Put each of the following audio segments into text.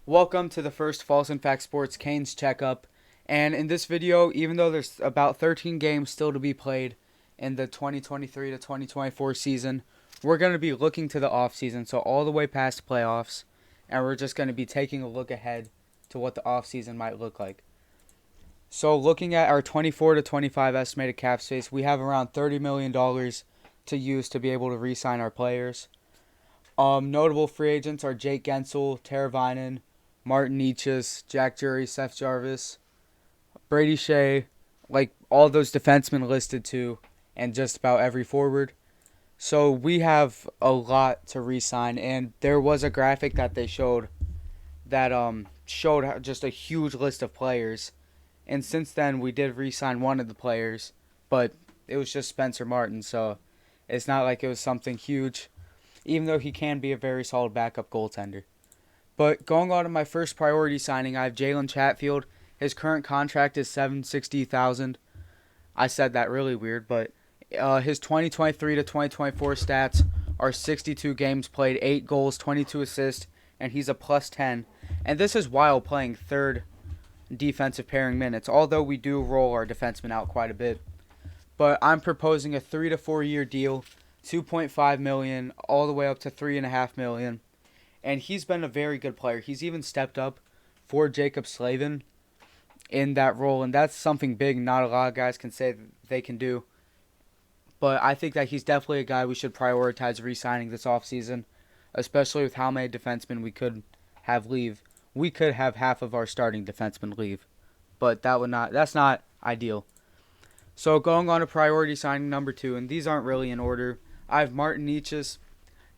Welcome to the first False and Fact Sports Canes Checkup. And in this video, even though there's about 13 games still to be played in the 2023 to 2024 season, we're going to be looking to the offseason, so all the way past playoffs, and we're just going to be taking a look ahead to what the offseason might look like. So looking at our 24 to 25 estimated cap space, we have around $30 million to use to be able to re-sign our players. Notable free agents are Jake Gensel, Teravainen, Martin Nietzsche, Jack Jury, Seth Jarvis, Brady Shea, like all those defensemen listed too, and just about every forward. So we have a lot to re-sign, and there was a graphic that they showed that showed just a huge list of players. And since then, we did re-sign one of the players, but it was just Spencer Martin, so it's not like it was something huge, even though he can be a very solid backup goaltender. But going on to my first priority signing, I have Jalen Chatfield. His current contract is $760,000. I said that really weird, but his 2023 to 2024 stats are 62 games played, 8 goals, 22 assists, and he's a plus 10. And this is while playing third defensive pairing minutes, although we do roll our defensemen out quite a bit. But I'm proposing a 3 to 4 year deal, 2.5 million all the way up to 3.5 million. And he's been a very good player. He's even stepped up for Jacob Slavin in that role, and that's something big not a lot of guys can say that they can do. But I think that he's definitely a guy we should prioritize re-signing this offseason, especially with how many defensemen we could have leave. We could have half of our starting defensemen leave, but that's not ideal. So going on to priority signing number 2, and these aren't really in order. I have Martin Nietzsche.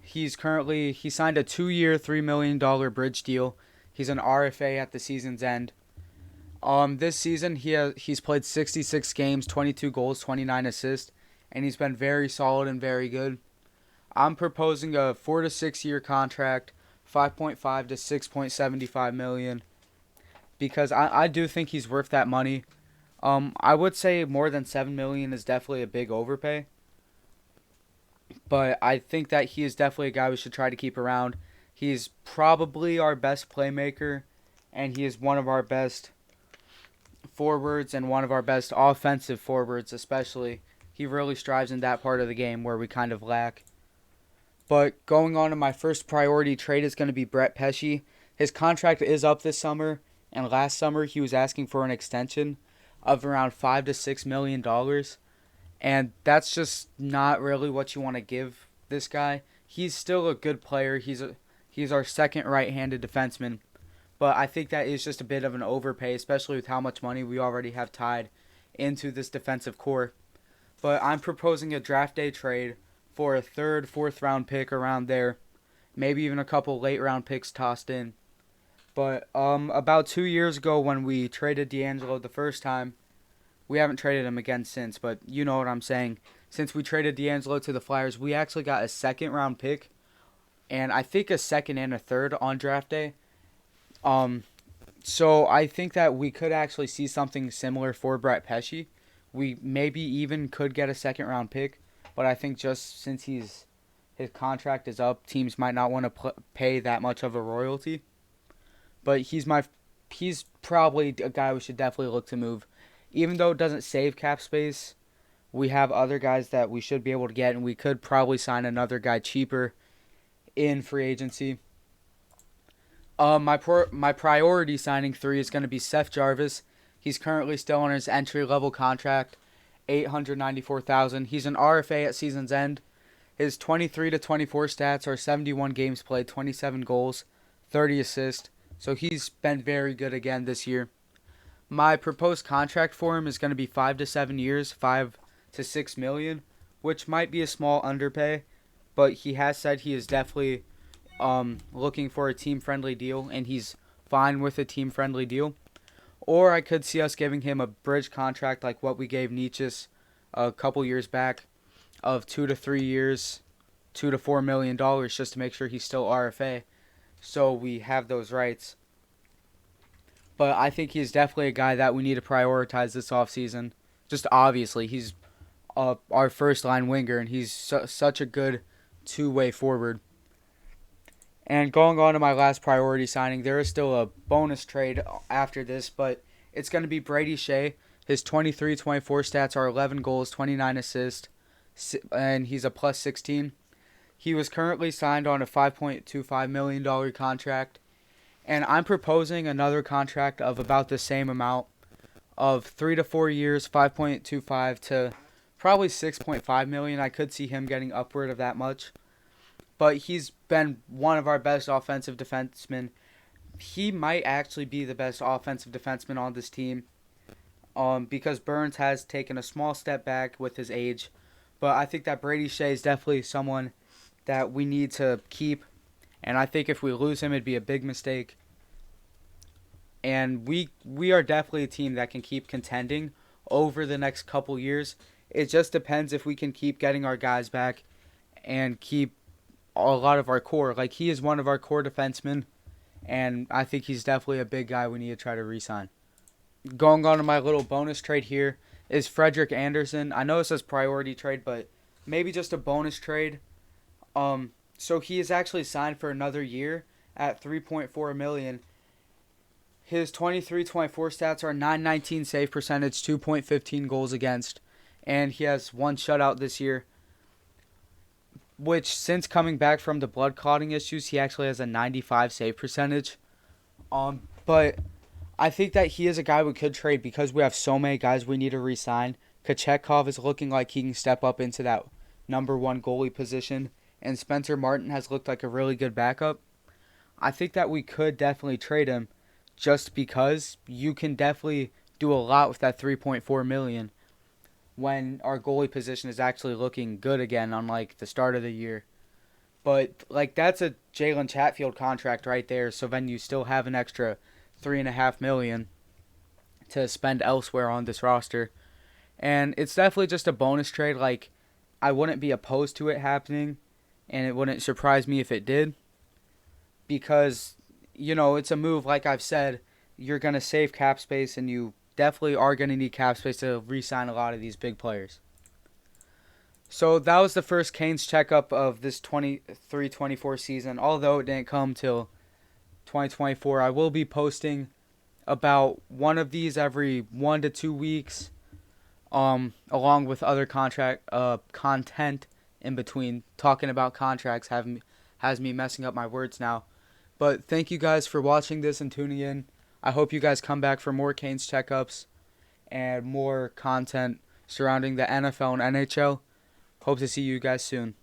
He signed a 2-year, $3 million bridge deal. He's an RFA at the season's end. This season he's played 66 games, 22 goals, 29 assists, and he's been very solid and very good. I'm proposing a 4 to 6 year contract, 5.5 to 6.75 million, because I do think he's worth that money. I would say more than 7 million is definitely a big overpay. But I think that he is definitely a guy we should try to keep around. He's probably our best playmaker, and he is one of our best forwards and one of our best offensive forwards, especially. He really strives in that part of the game where we kind of lack. But going on to my first priority trade is going to be Brett Pesce. His contract is up this summer, and last summer he was asking for an extension of around $5 to $6 million. And that's just not really what you want to give this guy. He's still a good player. He's our second right-handed defenseman. But I think that is just a bit of an overpay, especially with how much money we already have tied into this defensive core. But I'm proposing a draft day trade for a third, fourth round pick around there. Maybe even a couple late round picks tossed in. But about 2 years ago when we traded D'Angelo the first time, we haven't traded him again since, but you know what I'm saying. Since we traded D'Angelo to the Flyers, we actually got a second round pick, and I think a second and a third on draft day. So I think that we could actually see something similar for Brett Pesce. We maybe even could get a second round pick, but I think just since his contract is up, teams might not want to pay that much of a royalty. But he's probably a guy we should definitely look to move. Even though it doesn't save cap space, we have other guys that we should be able to get, and we could probably sign another guy cheaper in free agency. My priority signing 3 is going to be Seth Jarvis. He's currently still on his entry level contract, $894,000. He's an RFA at season's end. His 23 to 24 stats are 71 games played, 27 goals, 30 assists. So he's been very good again this year. My proposed contract for him is going to be 5 to 7 years, 5 to 6 million, which might be a small underpay, but he has said he is definitely looking for a team-friendly deal, and he's fine with a team-friendly deal. Or I could see us giving him a bridge contract like what we gave Nietzsche a couple years back of 2 to 3 years, $2 to $4 million, just to make sure he's still RFA, so we have those rights. But I think he's definitely a guy that we need to prioritize this offseason. Just obviously, he's our first line winger, and he's such a good two-way forward. And going on to my last priority signing, there is still a bonus trade after this, but it's going to be Brady Shea. His 23-24 stats are 11 goals, 29 assists, and he's a plus 16. He was currently signed on a $5.25 million contract, and I'm proposing another contract of about the same amount of 3 to 4 years, 5.25 to probably 6.5 million. I could see him getting upward of that much. But he's been one of our best offensive defensemen. He might actually be the best offensive defenseman on this team, because Burns has taken a small step back with his age. But I think that Brady Shea is definitely someone that we need to keep. And I think if we lose him, it'd be a big mistake. And we are definitely a team that can keep contending over the next couple years. It just depends if we can keep getting our guys back and keep a lot of our core. Like, he is one of our core defensemen, and I think he's definitely a big guy we need to try to re-sign. Going on to my little bonus trade here is Frederick Anderson. I know it says priority trade, but maybe just a bonus trade. So he is actually signed for another year at $3.4 million. His 23-24 stats are 919 save percentage, 2.15 goals against, and he has one shutout this year, which since coming back from the blood clotting issues, he actually has a 95 save percentage. But I think that he is a guy we could trade because we have so many guys we need to re-sign. Checkup is looking like he can step up into that number one goalie position, and Spencer Martin has looked like a really good backup. I think that we could definitely trade him just because you can definitely do a lot with that $3.4 million when our goalie position is actually looking good again on like the start of the year. But like, that's a Jalen Chatfield contract right there, so then you still have an extra $3.5 million to spend elsewhere on this roster. And it's definitely just a bonus trade. Like, I wouldn't be opposed to it happening, and it wouldn't surprise me if it did, because, you know, it's a move, like I've said, you're going to save cap space, and you definitely are going to need cap space to re-sign a lot of these big players. So that was the first Canes checkup of this 23-24 season, although it didn't come till 2024. I will be posting about one of these every 1 to 2 weeks, along with other content in between. Talking about contracts has me messing up my words now. But thank you guys for watching this and tuning in. I hope you guys come back for more Canes checkups and more content surrounding the NFL and NHL. Hope to see you guys soon.